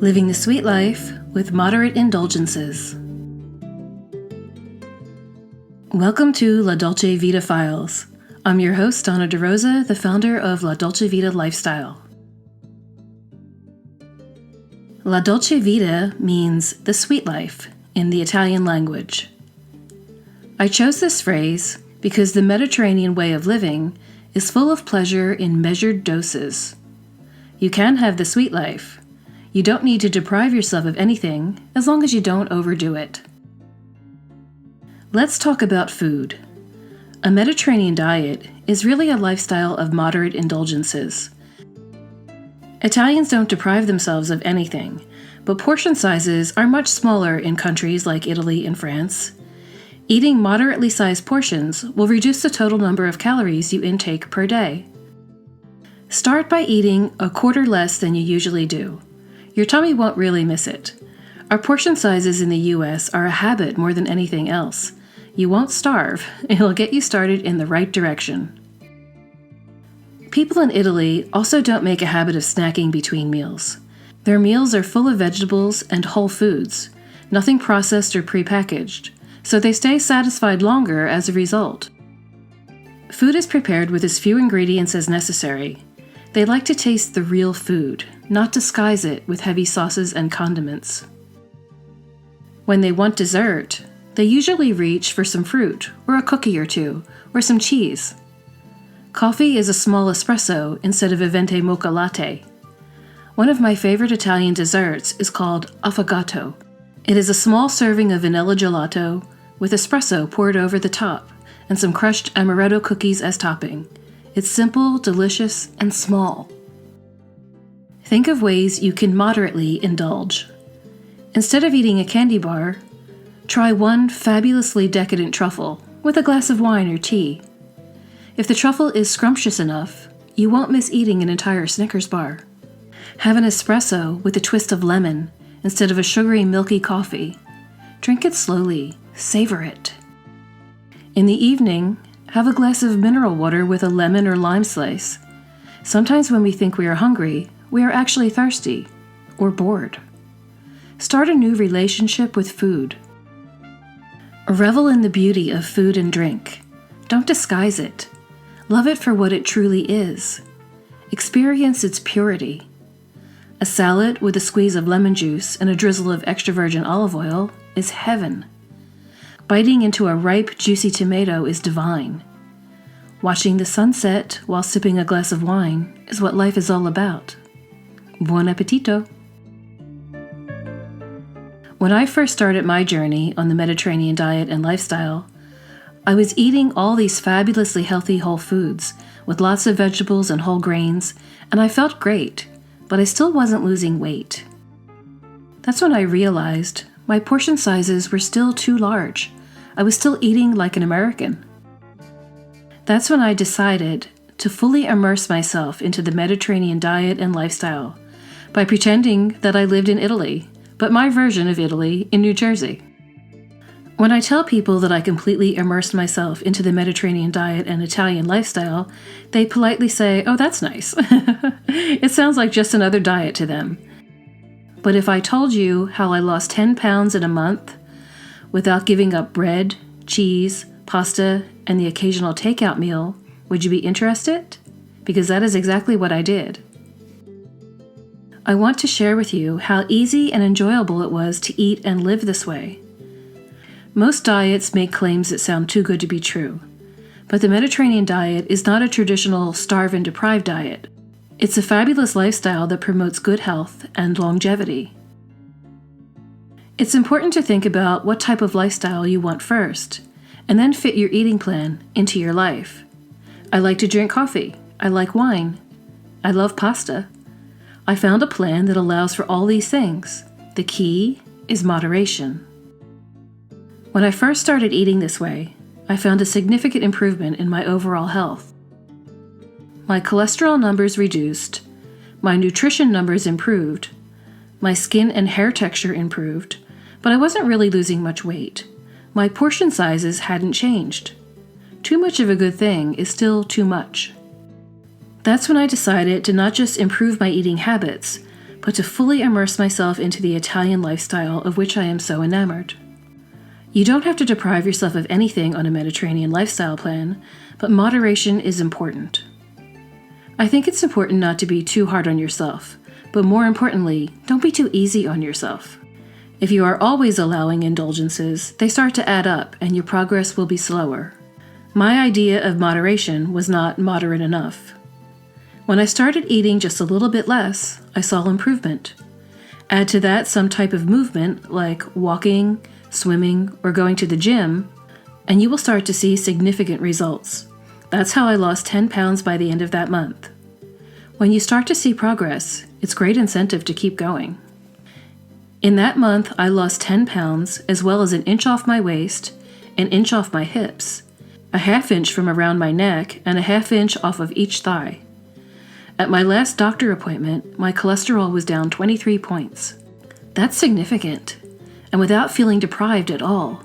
Living the Sweet Life with Moderate Indulgences. Welcome to La Dolce Vita Files. I'm your host, Donna DeRosa, the founder of La Dolce Vita Lifestyle. La Dolce Vita means the sweet life in the Italian language. I chose this phrase because the Mediterranean way of living is full of pleasure in measured doses. You can have the sweet life. You don't need to deprive yourself of anything as long as you don't overdo it. Let's talk about food. A Mediterranean diet is really a lifestyle of moderate indulgences. Italians don't deprive themselves of anything, but portion sizes are much smaller in countries like Italy and France. Eating moderately sized portions will reduce the total number of calories you intake per day. Start by eating a quarter less than you usually do. Your tummy won't really miss it. Our portion sizes in the US are a habit more than anything else. You won't starve. It'll get you started in the right direction. People in Italy also don't make a habit of snacking between meals. Their meals are full of vegetables and whole foods, nothing processed or prepackaged, so they stay satisfied longer as a result. Food is prepared with as few ingredients as necessary. They like to taste the real food, not disguise it with heavy sauces and condiments. When they want dessert, they usually reach for some fruit, or a cookie or two, or some cheese. Coffee is a small espresso instead of a venti mocha latte. One of my favorite Italian desserts is called affogato. It is a small serving of vanilla gelato with espresso poured over the top and some crushed amaretto cookies as topping. It's simple, delicious, and small. Think of ways you can moderately indulge. Instead of eating a candy bar, try one fabulously decadent truffle with a glass of wine or tea. If the truffle is scrumptious enough, you won't miss eating an entire Snickers bar. Have an espresso with a twist of lemon instead of a sugary, milky coffee. Drink it slowly, savor it. In the evening, have a glass of mineral water with a lemon or lime slice. Sometimes when we think we are hungry, we are actually thirsty or bored. Start a new relationship with food. Revel in the beauty of food and drink. Don't disguise it. Love it for what it truly is. Experience its purity. A salad with a squeeze of lemon juice and a drizzle of extra virgin olive oil is heaven. Biting into a ripe, juicy tomato is divine. Watching the sunset while sipping a glass of wine is what life is all about. Buon appetito! When I first started my journey on the Mediterranean diet and lifestyle, I was eating all these fabulously healthy whole foods with lots of vegetables and whole grains, and I felt great, but I still wasn't losing weight. That's when I realized my portion sizes were still too large. I was still eating like an American. That's when I decided to fully immerse myself into the Mediterranean diet and lifestyle by pretending that I lived in Italy, but my version of Italy in New Jersey. When I tell people that I completely immersed myself into the Mediterranean diet and Italian lifestyle, they politely say, "Oh, that's nice." It sounds like just another diet to them. But if I told you how I lost 10 pounds in a month without giving up bread, cheese, pasta, and the occasional takeout meal, would you be interested? Because that is exactly what I did. I want to share with you how easy and enjoyable it was to eat and live this way. Most diets make claims that sound too good to be true, but the Mediterranean diet is not a traditional starve and deprive diet. It's a fabulous lifestyle that promotes good health and longevity. It's important to think about what type of lifestyle you want first, and then fit your eating plan into your life. I like to drink coffee. I like wine. I love pasta. I found a plan that allows for all these things. The key is moderation. When I first started eating this way, I found a significant improvement in my overall health. My cholesterol numbers reduced, my nutrition numbers improved, my skin and hair texture improved, but I wasn't really losing much weight. My portion sizes hadn't changed. Too much of a good thing is still too much. That's when I decided to not just improve my eating habits, but to fully immerse myself into the Italian lifestyle of which I am so enamored. You don't have to deprive yourself of anything on a Mediterranean lifestyle plan, but moderation is important. I think it's important not to be too hard on yourself, but more importantly, don't be too easy on yourself. If you are always allowing indulgences, they start to add up and your progress will be slower. My idea of moderation was not moderate enough. When I started eating just a little bit less, I saw improvement. Add to that some type of movement like walking, swimming, or going to the gym, and you will start to see significant results. That's how I lost 10 pounds by the end of that month. When you start to see progress, it's great incentive to keep going. In that month, I lost 10 pounds, as well as an inch off my waist, an inch off my hips, a half inch from around my neck, and a half inch off of each thigh. At my last doctor appointment, my cholesterol was down 23 points. That's significant, and without feeling deprived at all.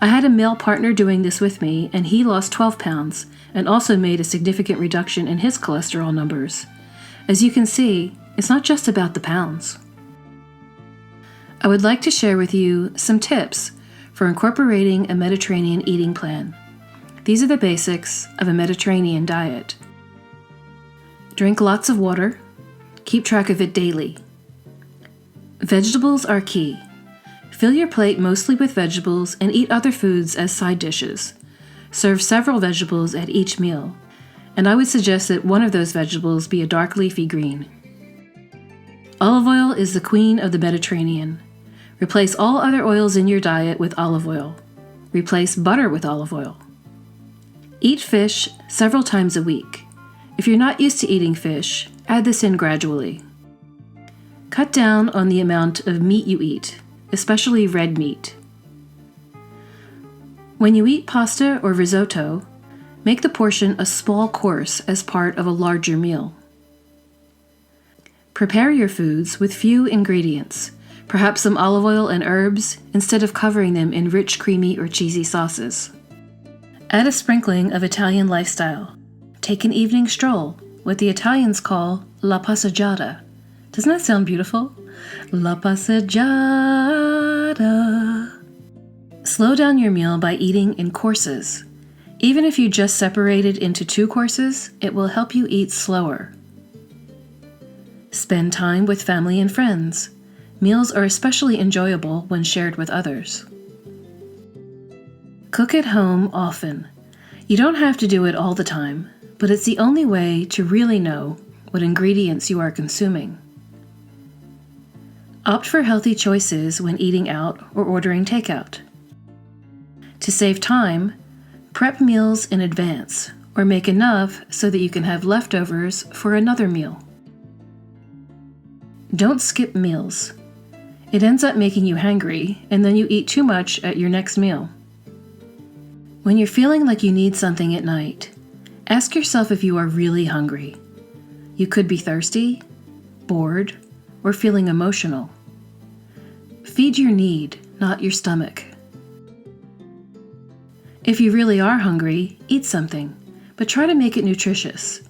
I had a male partner doing this with me, and he lost 12 pounds and also made a significant reduction in his cholesterol numbers. As you can see, it's not just about the pounds. I would like to share with you some tips for incorporating a Mediterranean eating plan. These are the basics of a Mediterranean diet. Drink lots of water. Keep track of it daily. Vegetables are key. Fill your plate mostly with vegetables and eat other foods as side dishes. Serve several vegetables at each meal, and I would suggest that one of those vegetables be a dark leafy green. Olive oil is the queen of the Mediterranean. Replace all other oils in your diet with olive oil. Replace butter with olive oil. Eat fish several times a week. If you're not used to eating fish, add this in gradually. Cut down on the amount of meat you eat, especially red meat. When you eat pasta or risotto, make the portion a small course as part of a larger meal. Prepare your foods with few ingredients, perhaps some olive oil and herbs, instead of covering them in rich, creamy, or cheesy sauces. Add a sprinkling of Italian lifestyle. Take an evening stroll, what the Italians call la passeggiata. Doesn't that sound beautiful? La passeggiata. Slow down your meal by eating in courses. Even if you just separate it into 2 courses, it will help you eat slower. Spend time with family and friends. Meals are especially enjoyable when shared with others. Cook at home often. You don't have to do it all the time, but it's the only way to really know what ingredients you are consuming. Opt for healthy choices when eating out or ordering takeout. To save time, prep meals in advance or make enough so that you can have leftovers for another meal. Don't skip meals. It ends up making you hangry, and then you eat too much at your next meal. When you're feeling like you need something at night, ask yourself if you are really hungry. You could be thirsty, bored, or feeling emotional. Feed your need, not your stomach. If you really are hungry, eat something, but try to make it nutritious.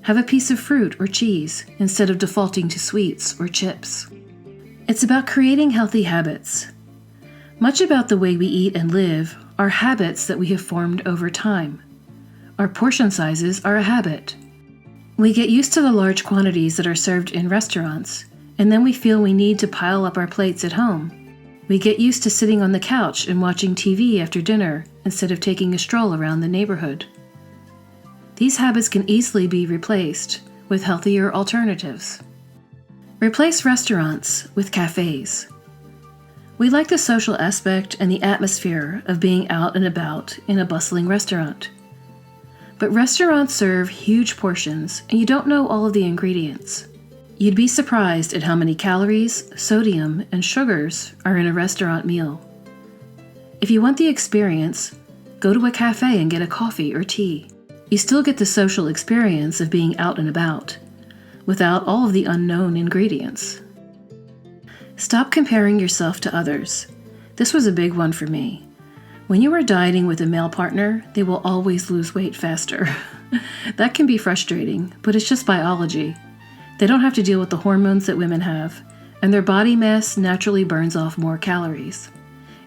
Have a piece of fruit or cheese instead of defaulting to sweets or chips. It's about creating healthy habits. Much about the way we eat and live are habits that we have formed over time. Our portion sizes are a habit. We get used to the large quantities that are served in restaurants, and then we feel we need to pile up our plates at home. We get used to sitting on the couch and watching TV after dinner instead of taking a stroll around the neighborhood. These habits can easily be replaced with healthier alternatives. Replace restaurants with cafes. We like the social aspect and the atmosphere of being out and about in a bustling restaurant. But restaurants serve huge portions, and you don't know all of the ingredients. You'd be surprised at how many calories, sodium, and sugars are in a restaurant meal. If you want the experience, go to a cafe and get a coffee or tea. You still get the social experience of being out and about, without all of the unknown ingredients. Stop comparing yourself to others. This was a big one for me. When you are dieting with a male partner, they will always lose weight faster. That can be frustrating, but it's just biology. They don't have to deal with the hormones that women have, and their body mass naturally burns off more calories.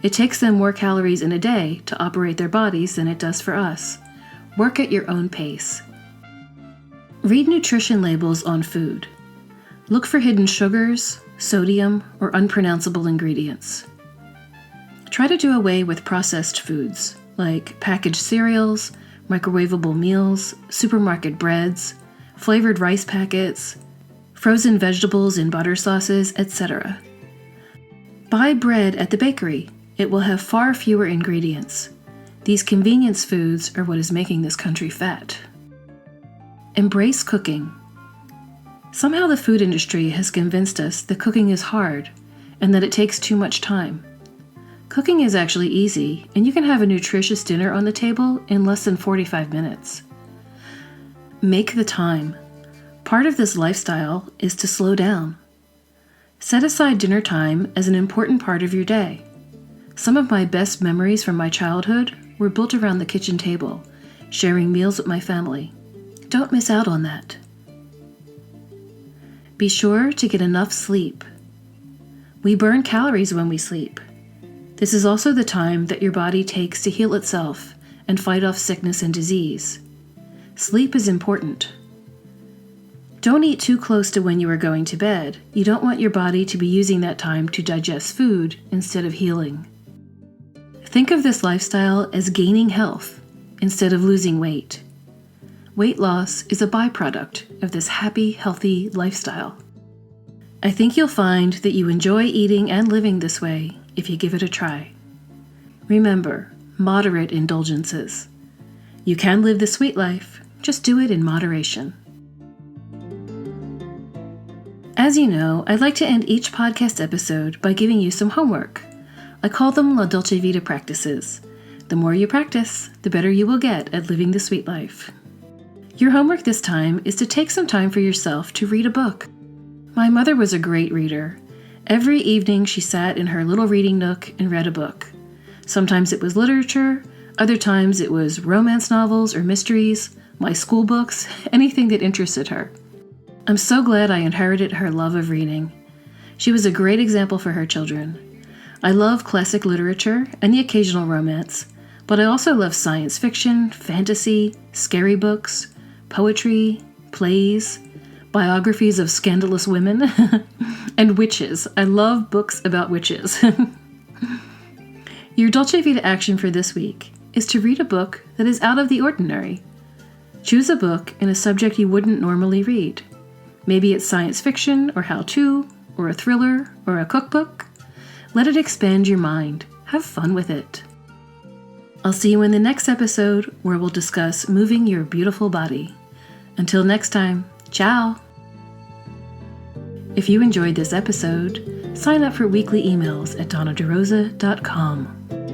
It takes them more calories in a day to operate their bodies than it does for us. Work at your own pace. Read nutrition labels on food. Look for hidden sugars, sodium, or unpronounceable ingredients. Try to do away with processed foods, like packaged cereals, microwavable meals, supermarket breads, flavored rice packets, frozen vegetables in butter sauces, etc. Buy bread at the bakery. It will have far fewer ingredients. These convenience foods are what is making this country fat. Embrace cooking. Somehow the food industry has convinced us that cooking is hard and that it takes too much time. Cooking is actually easy, and you can have a nutritious dinner on the table in less than 45 minutes. Make the time. Part of this lifestyle is to slow down. Set aside dinner time as an important part of your day. Some of my best memories from my childhood were built around the kitchen table, sharing meals with my family. Don't miss out on that. Be sure to get enough sleep. We burn calories when we sleep. This is also the time that your body takes to heal itself and fight off sickness and disease. Sleep is important. Don't eat too close to when you are going to bed. You don't want your body to be using that time to digest food instead of healing. Think of this lifestyle as gaining health instead of losing weight. Weight loss is a byproduct of this happy, healthy lifestyle. I think you'll find that you enjoy eating and living this way if you give it a try. Remember, moderate indulgences. You can live the sweet life, just do it in moderation. As you know, I'd like to end each podcast episode by giving you some homework. I call them La Dolce Vita practices. The more you practice, the better you will get at living the sweet life. Your homework this time is to take some time for yourself to read a book. My mother was a great reader. Every evening she sat in her little reading nook and read a book. Sometimes it was literature, other times it was romance novels or mysteries, my school books, anything that interested her. I'm so glad I inherited her love of reading. She was a great example for her children. I love classic literature and the occasional romance, but I also love science fiction, fantasy, scary books, poetry, plays, biographies of scandalous women, and witches. I love books about witches. Your Dolce Vita action for this week is to read a book that is out of the ordinary. Choose a book in a subject you wouldn't normally read. Maybe it's science fiction or how-to, or a thriller, or a cookbook. Let it expand your mind. Have fun with it. I'll see you in the next episode where we'll discuss moving your beautiful body. Until next time, ciao! If you enjoyed this episode, sign up for weekly emails at donnaderosa.com.